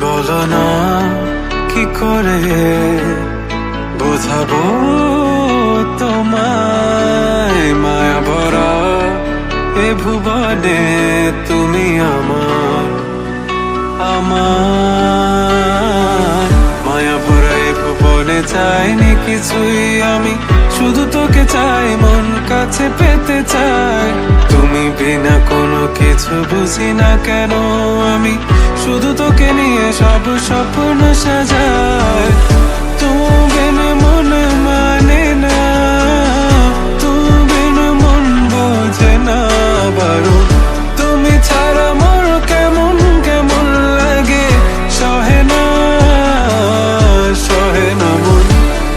বলো না কি করে বোঝাবো তোমায়, মায়া ভরা এ ভুবনে তুমি আমার আমার মায়া ভরা এ ভুবনে চাইনি কিছুই আমি, শুধু তোকে চাই, মন কাছে পেতে চাই। তুমি বিনা কোনো কিছু বুঝি না কেন আমি, শুধু তোকে নিয়ে সব স্বপ্ন সাজাই। তুমি বিনা মন মানে না, তুমি বিনা মন বোঝে না বারো। তুমি ছাড়া মোর কেমন কেমন লাগে, সহে না সহে না মন।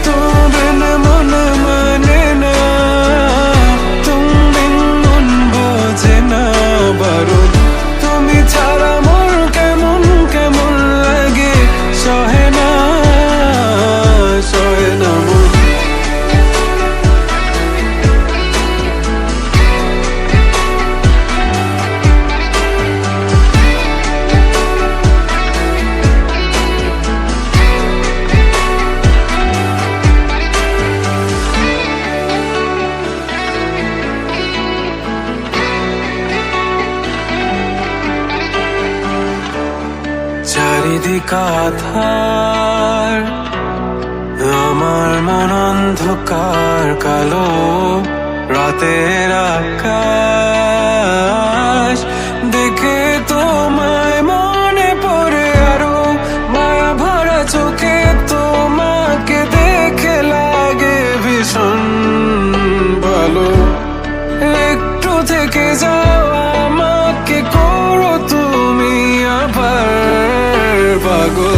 তুমি বিনা মন মানে না, তুমি বিনা মন বোঝে না বারো। তুমি ছাড়া মোর কেমন কেমন লাগে, সহে না সহে না মন। চারিদিক আধার, আমার মন অন্ধকার কালো, রাতের আকাশ দেখে তোমায় মনে পড়ে আরো, মায়া ভরা চোখে তোমাকে দেখে লাগে ভীষণ ভালো। একটু থেকে যাও, আমাকে করো তুমি আবার পাগল।